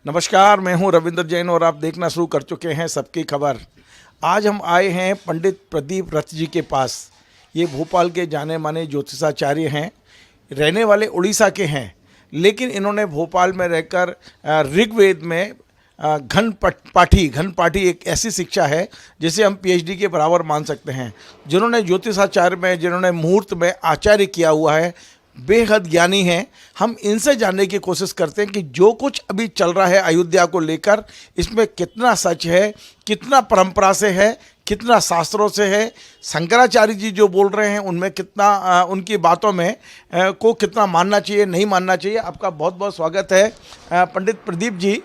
नमस्कार, मैं हूं रविंद्र जैन और आप देखना शुरू कर चुके हैं सबकी खबर। आज हम आए हैं पंडित प्रदीप रथ जी के पास। ये भोपाल के जाने माने ज्योतिषाचार्य हैं, रहने वाले उड़ीसा के हैं, लेकिन इन्होंने भोपाल में रहकर ऋग्वेद में घन पाठी एक ऐसी शिक्षा है जिसे हम पीएचडी के बराबर मान सकते हैं। जिन्होंने ज्योतिषाचार्य में, जिन्होंने मुहूर्त में आचार्य किया हुआ है, बेहद ज्ञानी हैं। हम इनसे जानने की कोशिश करते हैं कि जो कुछ अभी चल रहा है अयोध्या को लेकर, इसमें कितना सच है, कितना परंपरा से है, कितना शास्त्रों से है। शंकराचार्य जी जो बोल रहे हैं उनमें कितना उनकी बातों में को कितना मानना चाहिए, नहीं मानना चाहिए। आपका बहुत बहुत स्वागत है पंडित प्रदीप जी।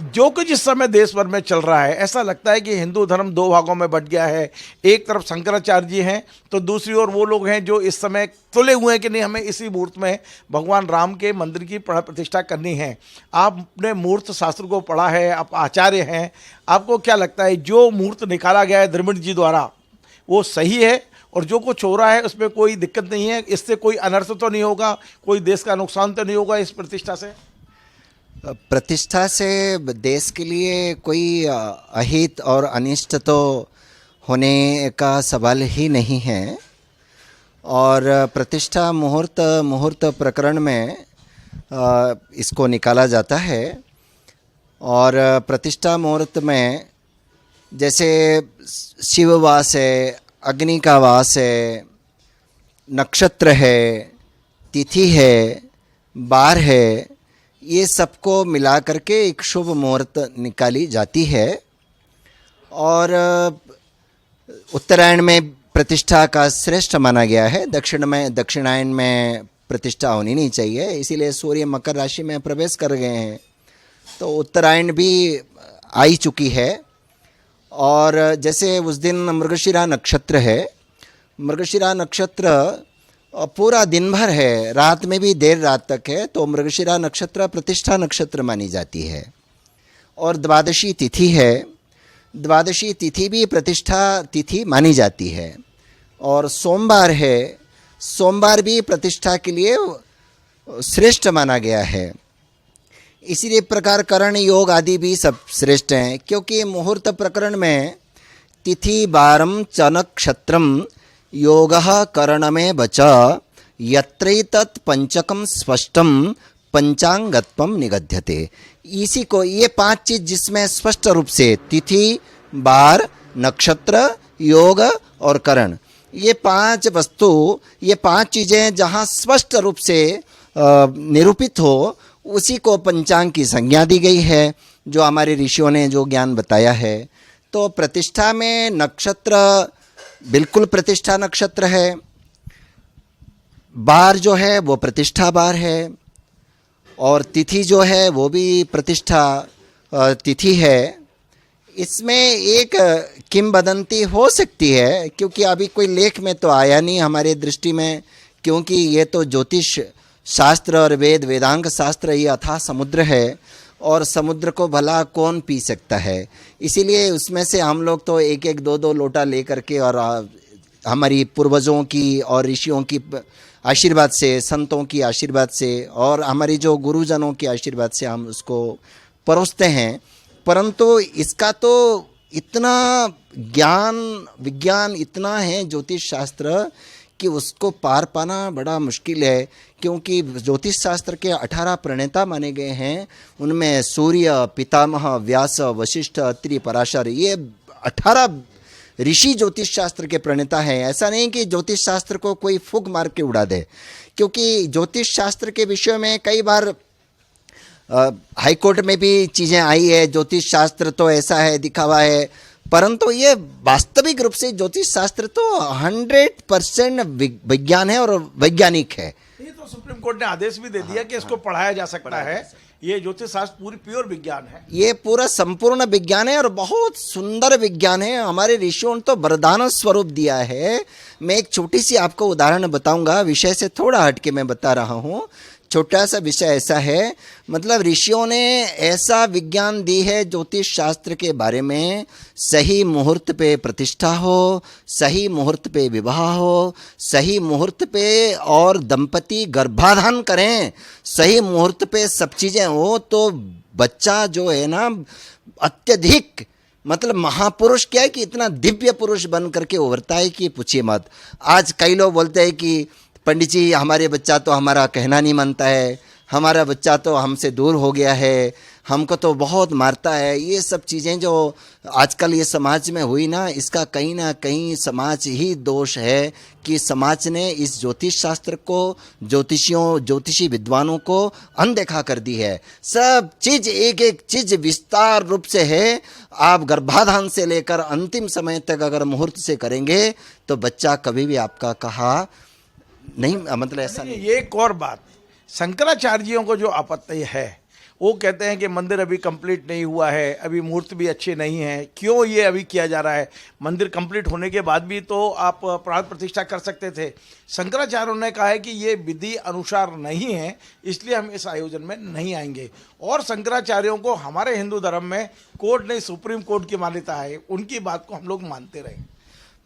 जो कुछ इस समय देश भर में चल रहा है, ऐसा लगता है कि हिंदू धर्म दो भागों में बंट गया है। एक तरफ शंकराचार्य जी हैं तो दूसरी ओर वो लोग हैं जो इस समय तुले हुए हैं कि नहीं, हमें इसी मुहूर्त में भगवान राम के मंदिर की प्राण प्रतिष्ठा करनी है। आपने मुहूर्त शास्त्र को पढ़ा है, आप आचार्य हैं, आपको क्या लगता है जो मुहूर्त निकाला गया है द्रविड़ जी द्वारा वो सही है? और जो कुछ हो रहा है उसमें कोई दिक्कत नहीं है? इससे कोई अनर्थ तो नहीं होगा, कोई देश का नुकसान तो नहीं होगा इस प्रतिष्ठा से? प्रतिष्ठा से देश के लिए कोई अहित और अनिष्ट तो होने का सवाल ही नहीं है। और प्रतिष्ठा मुहूर्त प्रकरण में इसको निकाला जाता है। और प्रतिष्ठा मुहूर्त में जैसे शिववास है, अग्नि का वास है, नक्षत्र है, तिथि है, बार है, ये सबको मिला करके एक शुभ मुहूर्त निकाली जाती है। और उत्तरायण में प्रतिष्ठा का श्रेष्ठ माना गया है। दक्षिणायन में प्रतिष्ठा होनी नहीं चाहिए, इसीलिए सूर्य मकर राशि में प्रवेश कर गए हैं तो उत्तरायण भी आई चुकी है। और जैसे उस दिन मृगशिरा नक्षत्र है, मृगशिरा नक्षत्र पूरा दिन भर है, रात में भी देर रात तक है, तो मृगशिरा नक्षत्र प्रतिष्ठा नक्षत्र मानी जाती है। और द्वादशी तिथि है, द्वादशी तिथि भी प्रतिष्ठा तिथि मानी जाती है। और सोमवार है, सोमवार भी प्रतिष्ठा के लिए श्रेष्ठ माना गया है। इसी प्रकार करण योग आदि भी सब श्रेष्ठ हैं, क्योंकि मुहूर्त प्रकरण में तिथि बारम च नक्षत्रम योगः करणमे बच यत्रैतत् पंचकम स्पष्टम पंचांगत्वम निगध्यते। इसी को ये पांच चीज जिसमें स्पष्ट रूप से तिथि, बार, नक्षत्र, योग और करण, ये पांच वस्तु, ये पांच चीजें जहाँ स्पष्ट रूप से निरूपित हो उसी को पंचांग की संज्ञा दी गई है, जो हमारे ऋषियों ने जो ज्ञान बताया है। तो प्रतिष्ठा में नक्षत्र बिल्कुल प्रतिष्ठा नक्षत्र है, बार जो है वो प्रतिष्ठा बार है, और तिथि जो है वो भी प्रतिष्ठा तिथि है। इसमें एक किंवदंती हो सकती है, क्योंकि अभी कोई लेख में तो आया नहीं हमारे दृष्टि में, क्योंकि ये तो ज्योतिष शास्त्र और वेदांग शास्त्र ये अथाह समुद्र है, और समुद्र को भला कौन पी सकता है। इसीलिए उसमें से हम लोग तो एक एक दो दो लोटा ले करके, और हमारी पूर्वजों की और ऋषियों की आशीर्वाद से, संतों की आशीर्वाद से, और हमारी जो गुरुजनों के आशीर्वाद से हम उसको परोसते हैं। परंतु इसका तो इतना ज्ञान विज्ञान इतना है ज्योतिष शास्त्र कि उसको पार पाना बड़ा मुश्किल है। क्योंकि ज्योतिष शास्त्र के 18 प्रणेता माने गए हैं, उनमें सूर्य, पितामह, व्यास, वशिष्ठ, अत्रि, पराशर, ये 18 ऋषि ज्योतिष शास्त्र के प्रणेता हैं। ऐसा नहीं कि ज्योतिष शास्त्र को कोई फूंक मार के उड़ा दे, क्योंकि ज्योतिष शास्त्र के विषय में कई बार हाईकोर्ट में भी चीज़ें आई है, ज्योतिष शास्त्र तो ऐसा है, दिखावा है, परंतु ये वास्तविक रूप से ज्योतिष शास्त्र तो 100% विज्ञान है और वैज्ञानिक है। ये तो सुप्रीम कोर्ट ने आदेश भी दे दिया कि इसको पढ़ाया जा सकता है। ये ज्योतिष शास्त्र पूरी प्योर विज्ञान है, ये पूरा संपूर्ण विज्ञान है और बहुत सुंदर विज्ञान है। हमारे ऋषियों ने तो वरदान स्वरूप दिया है। मैं एक छोटी सी आपको उदाहरण बताऊंगा, विषय से थोड़ा हटके मैं बता रहा हूँ। छोटा सा विषय ऐसा है, मतलब ऋषियों ने ऐसा विज्ञान दी है ज्योतिष शास्त्र के बारे में, सही मुहूर्त पे प्रतिष्ठा हो, सही मुहूर्त पे विवाह हो, सही मुहूर्त पे और दंपति गर्भाधान करें, सही मुहूर्त पे सब चीज़ें हो तो बच्चा जो है ना अत्यधिक, मतलब महापुरुष क्या है कि इतना दिव्य पुरुष बन करके उभरता है कि पूछिए मत। आज कई लोग बोलते हैं कि पंडित जी हमारे बच्चा तो हमारा कहना नहीं मानता है, हमारा बच्चा तो हमसे दूर हो गया है, हमको तो बहुत मारता है। ये सब चीज़ें जो आजकल ये समाज में हुई ना, इसका कहीं ना कहीं समाज ही दोष है कि समाज ने इस ज्योतिष शास्त्र को, ज्योतिषी विद्वानों को अनदेखा कर दी है। सब चीज़ एक एक चीज़ विस्तार रूप से है। आप गर्भाधान से लेकर अंतिम समय तक अगर मुहूर्त से करेंगे तो बच्चा कभी भी आपका कहा नहीं, मतलब ऐसा नहीं। ये एक और बात, शंकराचार्यों को जो आपत्ति है, वो कहते हैं कि मंदिर अभी कंप्लीट नहीं हुआ है, अभी मुहूर्त भी अच्छे नहीं हैं, क्यों ये अभी किया जा रहा है? मंदिर कंप्लीट होने के बाद भी तो आप प्राण प्रतिष्ठा कर सकते थे। शंकराचार्यों ने कहा है कि ये विधि अनुसार नहीं है, इसलिए हम इस आयोजन में नहीं आएंगे। और शंकराचार्यों को हमारे हिंदू धर्म में कोर्ट नहीं, सुप्रीम कोर्ट की मान्यता है, उनकी बात को हम लोग मानते रहे।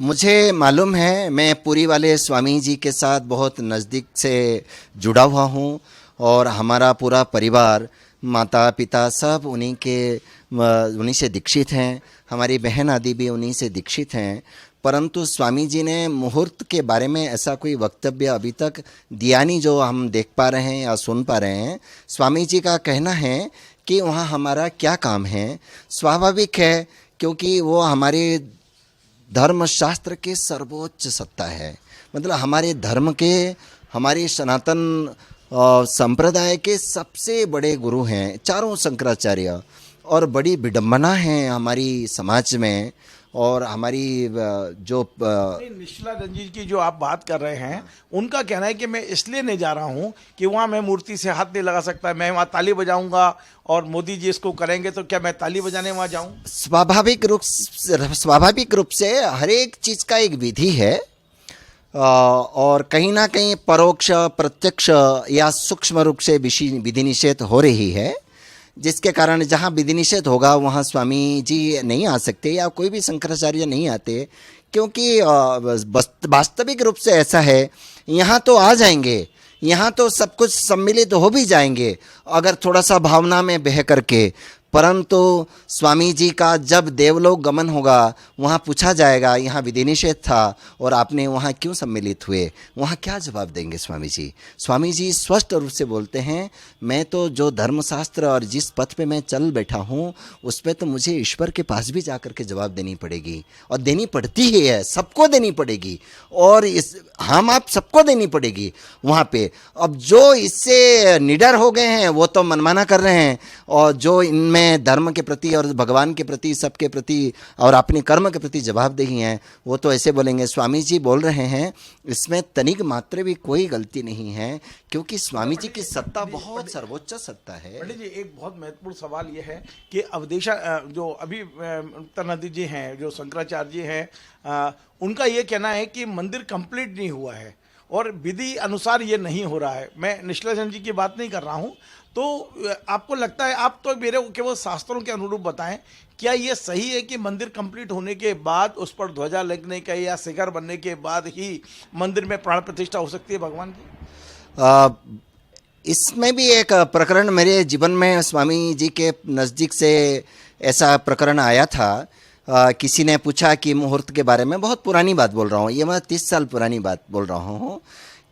मुझे मालूम है, मैं पुरी वाले स्वामी जी के साथ बहुत नज़दीक से जुड़ा हुआ हूँ और हमारा पूरा परिवार, माता पिता सब उन्हीं से दीक्षित हैं, हमारी बहन आदि भी उन्हीं से दीक्षित हैं। परंतु स्वामी जी ने मुहूर्त के बारे में ऐसा कोई वक्तव्य अभी तक दिया नहीं जो हम देख पा रहे हैं या सुन पा रहे हैं। स्वामी जी का कहना है कि वहाँ हमारा क्या काम है। स्वाभाविक है, क्योंकि वो हमारे धर्मशास्त्र के सर्वोच्च सत्ता है, मतलब हमारे धर्म के, हमारे सनातन संप्रदाय के सबसे बड़े गुरु हैं चारों शंकराचार्य। और बड़ी विडंबना है हमारी समाज में। और हमारी जो निश्चला रंजीत की जो आप बात कर रहे हैं, उनका कहना है कि मैं इसलिए नहीं जा रहा हूं कि वहां मैं मूर्ति से हाथ नहीं लगा सकता, मैं वहां ताली बजाऊंगा और मोदी जी इसको करेंगे तो क्या मैं ताली बजाने वहां जाऊं? स्वाभाविक रूप से हर एक चीज़ का एक विधि है और कहीं ना कहीं परोक्ष, प्रत्यक्ष या सूक्ष्म रूप से विधि निषेध हो रही है, जिसके कारण जहाँ विधि निषेध होगा वहाँ स्वामी जी नहीं आ सकते या कोई भी शंकराचार्य नहीं आते, क्योंकि वास्तविक रूप से ऐसा है। यहाँ तो आ जाएंगे, यहाँ तो सब कुछ सम्मिलित हो भी जाएंगे अगर थोड़ा सा भावना में बह करके, परंतु स्वामी जी का जब देवलोक गमन होगा वहाँ पूछा जाएगा यहाँ विधि निषेध था और आपने वहाँ क्यों सम्मिलित हुए, वहाँ क्या जवाब देंगे स्वामी जी? स्वामी जी स्पष्ट रूप से बोलते हैं, मैं तो जो धर्मशास्त्र और जिस पथ पे मैं चल बैठा हूँ उस पर तो मुझे ईश्वर के पास भी जा कर के जवाब देनी पड़ेगी और देनी पड़ती ही है, सबको देनी पड़ेगी और हम आप सबको देनी पड़ेगी वहाँ पे। अब जो इससे निडर हो गए हैं वो तो मनमाना कर रहे हैं, और जो इनमें धर्म के प्रति और भगवान के प्रति, सबके प्रति और अपने कर्म के प्रति जवाबदेही हैं, वो तो ऐसे बोलेंगे। स्वामी जी बोल रहे हैं इसमें तनिक मात्र भी कोई गलती नहीं है, क्योंकि स्वामी जी की सत्ता बहुत सर्वोच्च सत्ता है। पंडित जी, एक बहुत महत्वपूर्ण सवाल ये है कि अवधेशा जो अभी उत्तरानंद जी हैं, जो शंकराचार्य जी हैं, उनका ये कहना है कि मंदिर कंप्लीट नहीं हुआ है और विधि अनुसार ये नहीं हो रहा है। मैं निश्चलाचंद जी की बात नहीं कर रहा हूँ। तो आपको लगता है, आप तो मेरे को केवल शास्त्रों के अनुरूप बताएं, क्या ये सही है कि मंदिर कंप्लीट होने के बाद उस पर ध्वजा लगने के या शिखर बनने के बाद ही मंदिर में प्राण प्रतिष्ठा हो सकती है भगवान की? इसमें भी एक प्रकरण मेरे जीवन में स्वामी जी के नज़दीक से ऐसा प्रकरण आया था। किसी ने पूछा कि मुहूर्त के बारे में, बहुत पुरानी बात बोल रहा हूँ, ये मैं 30 साल पुरानी बात बोल रहा हूँ,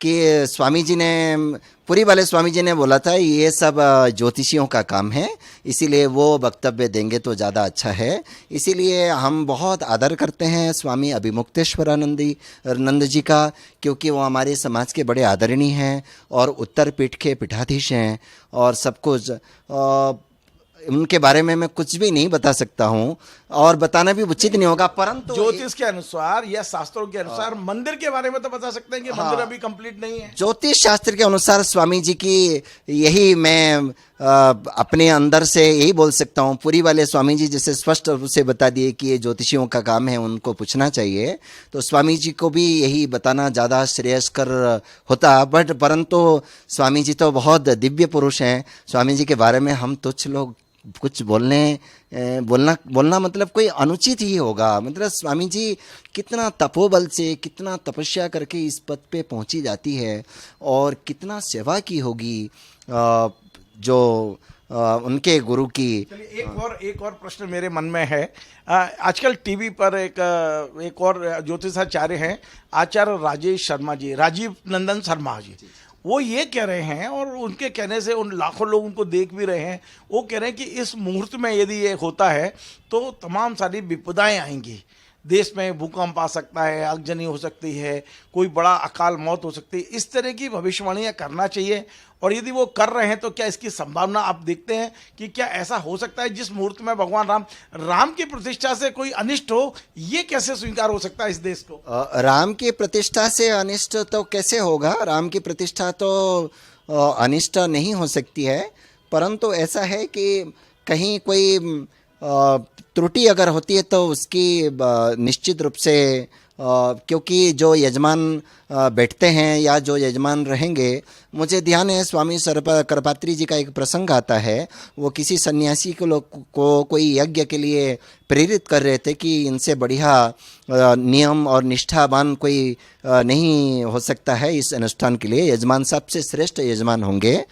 कि स्वामी जी ने, पुरी वाले स्वामी जी ने बोला था ये सब ज्योतिषियों का काम है, इसीलिए वो वक्तव्य देंगे तो ज़्यादा अच्छा है। इसीलिए हम बहुत आदर करते हैं स्वामी अभिमुक्तेश्वरानंद जी का, क्योंकि वो हमारे समाज के बड़े आदरणीय हैं और उत्तर पीठ के पीठाधीश हैं और सब कुछ। उनके बारे में मैं कुछ भी नहीं बता सकता हूँ और बताना भी उचित नहीं होगा, परंतु ज्योतिष के अनुसार या शास्त्रों के अनुसार मंदिर के बारे में तो बता सकते हैं कि मंदिर अभी कंप्लीट नहीं है। ज्योतिष शास्त्र के अनुसार स्वामी जी की यही मैं अपने अंदर से यही बोल सकता हूँ। पूरी वाले स्वामी जी जैसे स्पष्ट रूप से बता दिए कि ये ज्योतिषियों का काम है, उनको पूछना चाहिए, तो स्वामी जी को भी यही बताना ज़्यादा श्रेयस्कर होता। बट परंतु स्वामी जी तो बहुत दिव्य पुरुष हैं। स्वामी जी के बारे में हम तुच्छ लोग कुछ बोलना मतलब कोई अनुचित ही होगा। मतलब स्वामी जी कितना तपोबल से, कितना तपस्या करके इस पद पे पहुंची जाती है और कितना सेवा की होगी जो उनके गुरु की। चलिए एक और प्रश्न मेरे मन में है। आजकल टीवी पर एक और ज्योतिषाचार्य हैं, आचार्य राजेश शर्मा जी, राजीव नंदन शर्मा जी। वो ये कह रहे हैं और उनके कहने से उन लाखों लोग उनको देख भी रहे हैं, वो कह रहे हैं कि इस मुहूर्त में यदि ये होता है तो तमाम सारी विपदाएं आएंगी। देश में भूकंप आ सकता है, आगजनी हो सकती है, कोई बड़ा अकाल मौत हो सकती है। इस तरह की भविष्यवाणियां करना चाहिए, और यदि वो कर रहे हैं तो क्या इसकी संभावना आप देखते हैं कि क्या ऐसा हो सकता है जिस मुहूर्त में भगवान राम की प्रतिष्ठा से कोई अनिष्ट हो? ये कैसे स्वीकार हो सकता है इस देश को? राम की प्रतिष्ठा से अनिष्ट तो कैसे होगा? राम की प्रतिष्ठा तो अनिष्ट नहीं हो सकती है, परंतु ऐसा है कि कहीं कोई त्रुटि अगर होती है तो उसकी निश्चित रूप से क्योंकि जो यजमान बैठते हैं या जो यजमान रहेंगे, मुझे ध्यान है स्वामी करपात्री जी का एक प्रसंग आता है। वो किसी सन्यासी को कोई यज्ञ के लिए प्रेरित कर रहे थे कि इनसे बढ़िया नियम और निष्ठावान कोई नहीं हो सकता है इस अनुष्ठान के लिए, यजमान सबसे श्रेष्ठ यजमान होंगे।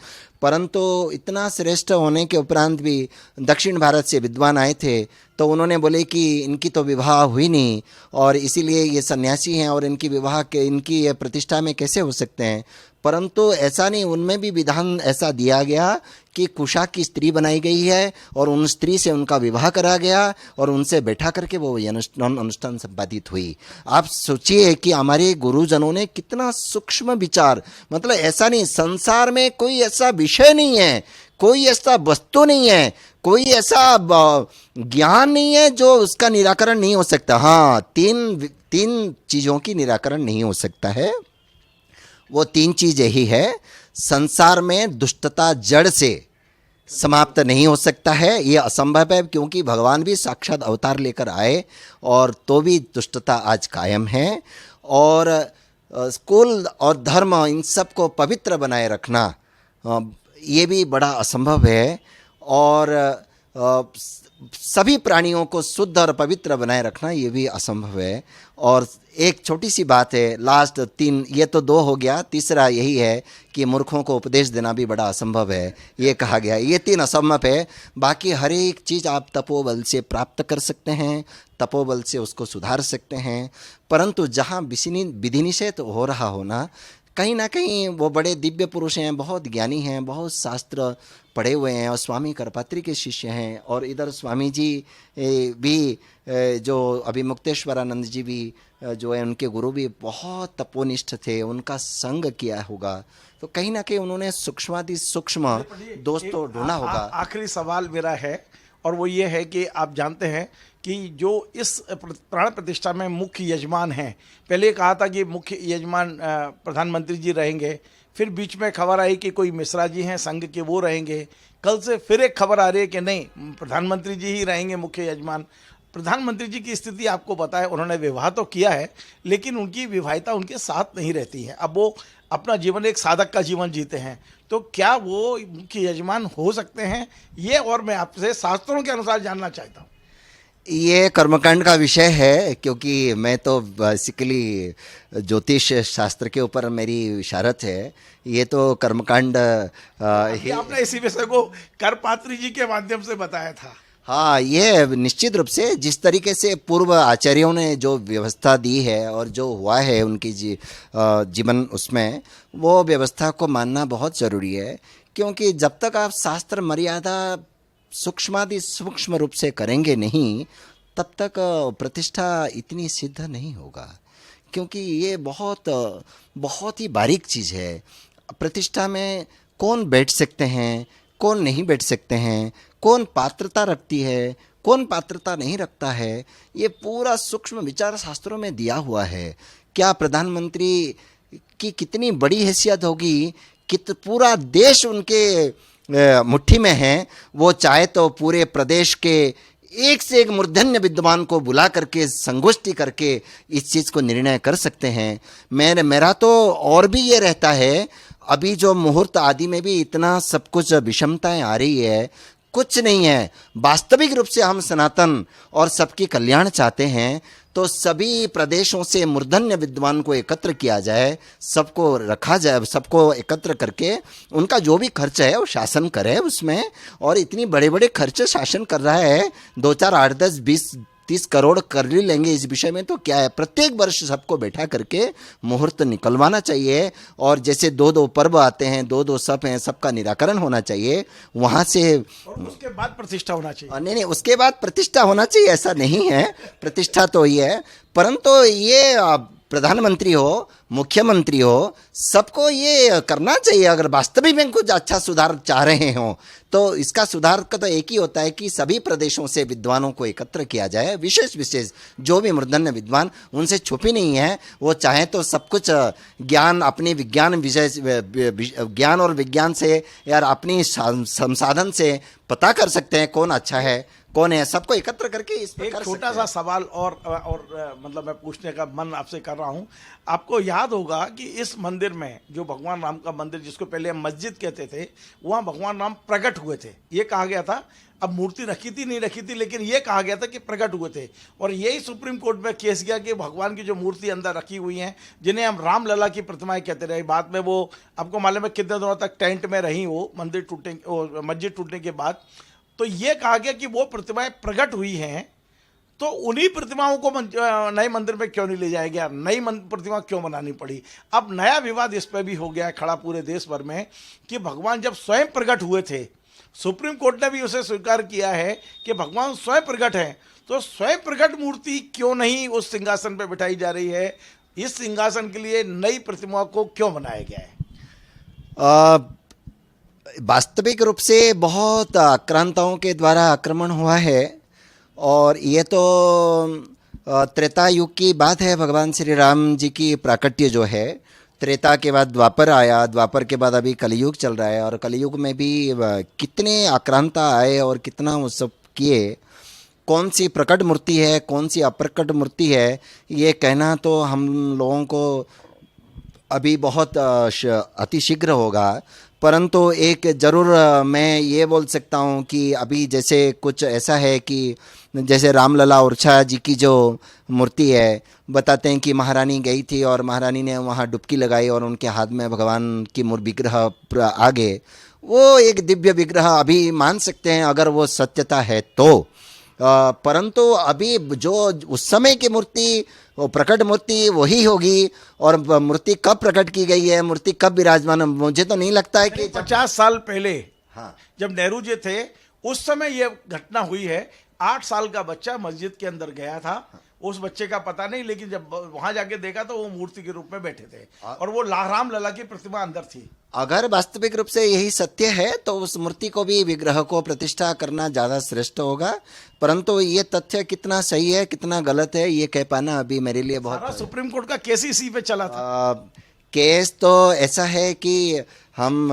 परंतु इतना श्रेष्ठ होने के उपरांत भी दक्षिण भारत से विद्वान आए थे, तो उन्होंने बोले कि इनकी तो विवाह हुई नहीं और इसीलिए ये सन्यासी हैं और इनकी विवाह के इनकी ये प्रतिष्ठा में कैसे हो सकते हैं। परंतु ऐसा नहीं, उनमें भी विधान ऐसा दिया गया कि कुशा की स्त्री बनाई गई है और उन स्त्री से उनका विवाह करा गया और उनसे बैठा करके वो अनुष्ठान संपादित हुई। आप सोचिए कि हमारे गुरुजनों ने कितना सूक्ष्म विचार, मतलब ऐसा नहीं, संसार में कोई ऐसा विषय नहीं है, कोई ऐसा वस्तु नहीं है, कोई ऐसा ज्ञान नहीं है जो उसका निराकरण नहीं हो सकता। हाँ, तीन चीज़ों की निराकरण नहीं हो सकता है। वो तीन चीज यही है, संसार में दुष्टता जड़ से समाप्त नहीं हो सकता है, ये असंभव है, क्योंकि भगवान भी साक्षात अवतार लेकर आए और तो भी दुष्टता आज कायम है। और कुल और धर्म इन सब को पवित्र बनाए रखना ये भी बड़ा असंभव है। और सभी प्राणियों को शुद्ध और पवित्र बनाए रखना ये भी असंभव है। और एक छोटी सी बात है, लास्ट तीन, ये तो दो हो गया, तीसरा यही है कि मूर्खों को उपदेश देना भी बड़ा असंभव है, ये कहा गया। ये तीन असंभव है, बाकी हर एक चीज़ आप तपोबल से प्राप्त कर सकते हैं, तपोबल से उसको सुधार सकते हैं। परंतु जहाँ विधि निषेध हो रहा हो कहीं ना कहीं वो बड़े दिव्य पुरुष हैं, बहुत ज्ञानी हैं, बहुत शास्त्र पढ़े हुए हैं और स्वामी करपात्री के शिष्य हैं। और इधर स्वामी जी भी जो अभी मुक्तेश्वरानंद जी भी जो है उनके गुरु भी बहुत तपोनिष्ठ थे, उनका संग किया होगा, तो कहीं ना कहीं उन्होंने सूक्ष्माति सूक्ष्म दोस्त तो ढूंढा होगा। आखिरी सवाल मेरा है और वो ये है कि आप जानते हैं कि जो इस प्राण प्रतिष्ठा में मुख्य यजमान हैं, पहले कहा था कि मुख्य यजमान प्रधानमंत्री जी रहेंगे, फिर बीच में खबर आई कि कोई मिश्रा जी हैं संघ के, वो रहेंगे। कल से फिर एक खबर आ रही है कि नहीं, प्रधानमंत्री जी ही रहेंगे मुख्य यजमान। प्रधानमंत्री जी की स्थिति आपको पता है, उन्होंने विवाह तो किया है लेकिन उनकी विवाहिता उनके साथ नहीं रहती है। अब वो अपना जीवन एक साधक का जीवन जीते हैं, तो क्या वो मुख्य यजमान हो सकते हैं? ये और मैं आपसे शास्त्रों के अनुसार जानना चाहता हूँ। ये कर्मकांड का विषय है, क्योंकि मैं तो बेसिकली ज्योतिष शास्त्र के ऊपर मेरी विशारत है। ये तो कर्मकांड आपने इसी विषय को करपात्री जी के माध्यम से बताया था। हाँ, ये निश्चित रूप से जिस तरीके से पूर्व आचार्यों ने जो व्यवस्था दी है और जो हुआ है उनकी जीवन, उसमें वो व्यवस्था को मानना बहुत ज़रूरी है। क्योंकि जब तक आप शास्त्र मर्यादा सूक्ष्मादि सूक्ष्म रूप से करेंगे नहीं, तब तक प्रतिष्ठा इतनी सिद्ध नहीं होगा। क्योंकि ये बहुत ही बारीक चीज़ है। प्रतिष्ठा में कौन बैठ सकते हैं, कौन नहीं बैठ सकते हैं, कौन पात्रता रखती है, कौन पात्रता नहीं रखता है, ये पूरा सूक्ष्म विचार शास्त्रों में दिया हुआ है। क्या प्रधानमंत्री की कितनी बड़ी हैसियत होगी, पूरा देश उनके मुट्ठी में है, वो चाहे तो पूरे प्रदेश के एक से एक मूर्धन्य विद्वान को बुला करके संगोष्ठी करके इस चीज़ को निर्णय कर सकते हैं। मेरा तो और भी ये रहता है, अभी जो मुहूर्त आदि में भी इतना सब कुछ विषमताएं आ रही है, कुछ नहीं है। वास्तविक रूप से हम सनातन और सबकी कल्याण चाहते हैं, तो सभी प्रदेशों से मूर्धन्य विद्वान को एकत्र किया जाए, सबको रखा जाए, सबको एकत्र करके उनका जो भी खर्च है वो शासन करे उसमें। और इतनी बड़े बड़े खर्च शासन कर रहा है, 2 4 8 10 20 30 करोड़ कर ही लेंगे इस विषय में, तो क्या है, प्रत्येक वर्ष सबको बैठा करके मुहूर्त निकलवाना चाहिए। और जैसे 2-2 पर्व आते हैं, 2-2 सब हैं, सबका निराकरण होना चाहिए वहाँ से, और उसके बाद प्रतिष्ठा होना चाहिए। नहीं, उसके बाद प्रतिष्ठा होना चाहिए ऐसा नहीं है, प्रतिष्ठा तो ही है, परंतु ये प्रधानमंत्री हो, मुख्यमंत्री हो, सबको ये करना चाहिए। अगर वास्तविक में कुछ अच्छा सुधार चाह रहे हो तो इसका सुधार का तो एक ही होता है कि सभी प्रदेशों से विद्वानों को एकत्र किया जाए, विशेष जो भी मूर्धन्य विद्वान, उनसे छुपी नहीं है, वो चाहे तो सब कुछ ज्ञान अपने ज्ञान और विज्ञान से यार अपनी संसाधन से पता कर सकते हैं कौन अच्छा है कौन है, सबको एकत्र करके इस पर एक छोटा सा सवाल और मतलब मैं पूछने का मन आपसे कर रहा हूँ। आपको याद होगा कि इस मंदिर में, जो भगवान राम का मंदिर जिसको पहले हम मस्जिद कहते थे, वहाँ भगवान राम प्रकट हुए थे, ये कहा गया था। अब मूर्ति रखी थी नहीं रखी थी, लेकिन ये कहा गया था कि प्रकट हुए थे। और यही सुप्रीम कोर्ट में केस गया कि भगवान की जो मूर्ति अंदर रखी हुई हैं, जिन्हें हम रामलला की प्रतिमाएं कहते रहे, बाद में वो आपको मालूम है कितने दिनों तक टेंट में रही वो मंदिर मस्जिद टूटने के बाद। तो ये कहा गया कि वो प्रतिमाएं प्रकट हुई हैं, तो उन्हीं प्रतिमाओं को नए मंदिर में क्यों नहीं ले जाया गया, नई प्रतिमा क्यों बनानी पड़ी। अब नया विवाद इस पर भी हो गया है खड़ा पूरे देश भर में कि भगवान जब स्वयं प्रकट हुए थे, सुप्रीम कोर्ट ने भी उसे स्वीकार किया है कि भगवान स्वयं प्रकट हैं, तो स्वयं प्रकट मूर्ति क्यों नहीं उस सिंहासन पर बिठाई जा रही है, इस सिंहासन के लिए नई प्रतिमा को क्यों बनाया गया है। वास्तविक रूप से बहुत आक्रांताओं के द्वारा आक्रमण हुआ है, और ये तो त्रेता युग की बात है। भगवान श्री राम जी की प्राकट्य जो है, त्रेता के बाद द्वापर आया, द्वापर के बाद अभी कलयुग चल रहा है, और कलयुग में भी कितने आक्रांता आए और कितना वो सब किए। कौन सी प्रकट मूर्ति है कौन सी अप्रकट मूर्ति है, ये कहना तो हम लोगों को अभी बहुत अतिशीघ्र होगा, परंतु एक ज़रूर मैं ये बोल सकता हूँ कि अभी जैसे कुछ ऐसा है कि जैसे रामलला उर्छा जी की जो मूर्ति है, बताते हैं कि महारानी गई थी और महारानी ने वहाँ डुबकी लगाई और उनके हाथ में भगवान की विग्रह आ गए। वो एक दिव्य विग्रह अभी मान सकते हैं अगर वो सत्यता है तो, परंतु अभी जो उस समय की मूर्ति, वो प्रकट मूर्ति वही होगी। और मूर्ति कब प्रकट की गई है, मूर्ति कब विराजमान, मुझे तो नहीं लगता है कि 50 साल पहले, हाँ, जब नेहरू जी थे उस समय ये घटना हुई है। 8 साल का बच्चा मस्जिद के अंदर गया था, उस बच्चे का पता नहीं, लेकिन जब वहां जाके देखा तो वो मूर्ति के रूप में बैठे थे और वो रामलला की प्रतिमा अंदर थी। अगर वास्तविक रूप से यही सत्य है तो उस मूर्ति को भी, विग्रह को प्रतिष्ठा करना ज़्यादा श्रेष्ठ होगा, परंतु ये तथ्य कितना सही है कितना गलत है ये कह पाना अभी मेरे लिए बहुत। सुप्रीम कोर्ट का केस इसी पे चला था। केस तो ऐसा है कि हम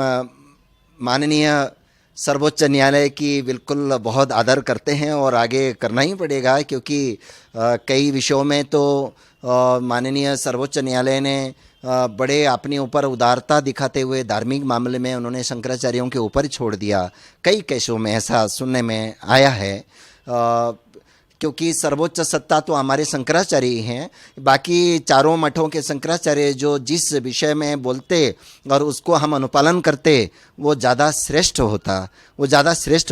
माननीय सर्वोच्च न्यायालय की बिल्कुल बहुत आदर करते हैं और आगे करना ही पड़ेगा, क्योंकि कई विषयों में तो माननीय सर्वोच्च न्यायालय ने बड़े अपने ऊपर उदारता दिखाते हुए धार्मिक मामले में उन्होंने शंकराचार्यों के ऊपर छोड़ दिया। कई केसों में ऐसा सुनने में आया है, क्योंकि सर्वोच्च सत्ता तो हमारे शंकराचार्य ही हैं। बाकी चारों मठों के शंकराचार्य जो जिस विषय में बोलते और उसको हम अनुपालन करते वो ज़्यादा श्रेष्ठ होता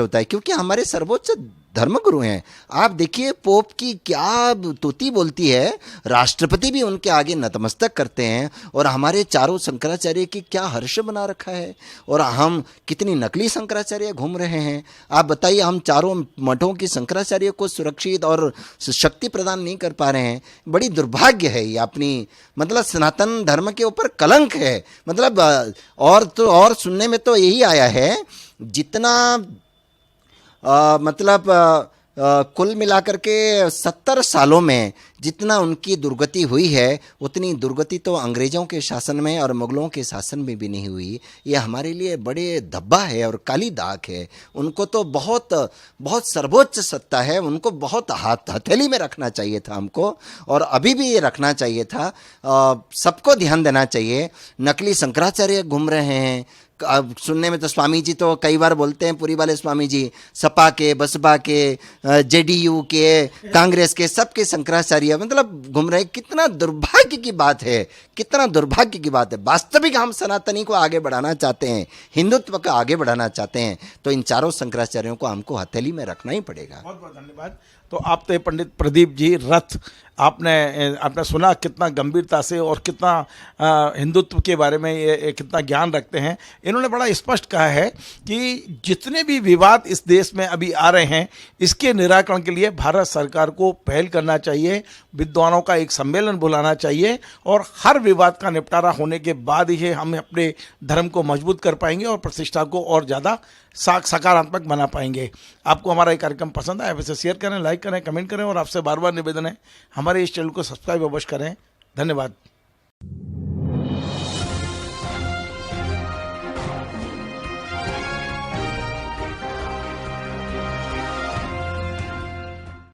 है, क्योंकि हमारे सर्वोच्च धर्मगुरु हैं। आप देखिए पोप की क्या तुति बोलती है, राष्ट्रपति भी उनके आगे नतमस्तक करते हैं, और हमारे चारों शंकराचार्य की क्या हर्ष बना रखा है, और हम कितनी नकली शंकराचार्य घूम रहे हैं। आप बताइए, हम चारों मठों की शंकराचार्य को सुरक्षित और शक्ति प्रदान नहीं कर पा रहे हैं। बड़ी दुर्भाग्य है ये, अपनी मतलब सनातन धर्म के ऊपर कलंक है। मतलब और तो और सुनने में तो यही आया है, जितना कुल मिलाकर के 70 सालों में जितना उनकी दुर्गति हुई है, उतनी दुर्गति तो अंग्रेज़ों के शासन में और मुगलों के शासन में भी नहीं हुई। ये हमारे लिए बड़े धब्बा है और काली दाग है। उनको तो बहुत बहुत सर्वोच्च सत्ता है, उनको बहुत हथेली में रखना चाहिए था हमको, और अभी भी ये रखना चाहिए था। सबको ध्यान देना चाहिए। नकली शंकराचार्य घूम रहे हैं। अब सुनने में तो स्वामी जी तो कई बार बोलते हैं, पुरी वाले स्वामी जी, सपा के, बसपा के, जेडीयू के, कांग्रेस के, सबके शंकराचार्य मतलब घूम रहे। कितना दुर्भाग्य की बात है, कितना दुर्भाग्य की बात है। वास्तविक हम सनातनी को आगे बढ़ाना चाहते हैं, हिंदुत्व को आगे बढ़ाना चाहते हैं, तो इन चारों शंकराचार्यों को हमको हथेली में रखना ही पड़ेगा। बहुत बहुत धन्यवाद। तो आप थे पंडित प्रदीप जी रथ, आपने सुना कितना गंभीरता से और कितना हिंदुत्व के बारे में ये कितना ज्ञान रखते हैं। इन्होंने बड़ा स्पष्ट कहा है कि जितने भी विवाद इस देश में अभी आ रहे हैं, इसके निराकरण के लिए भारत सरकार को पहल करना चाहिए, विद्वानों का एक सम्मेलन बुलाना चाहिए, और हर विवाद का निपटारा होने के बाद ही हम अपने धर्म को मजबूत कर पाएंगे और प्रतिष्ठा को और ज़्यादा सकारात्मक बना पाएंगे। आपको हमारा ये कार्यक्रम पसंद आया वैसे शेयर करें, लाइक करें, कमेंट करें, और आपसे बार बार निवेदन है हमारे इस चैनल को सब्सक्राइब अवश्य करें। धन्यवाद।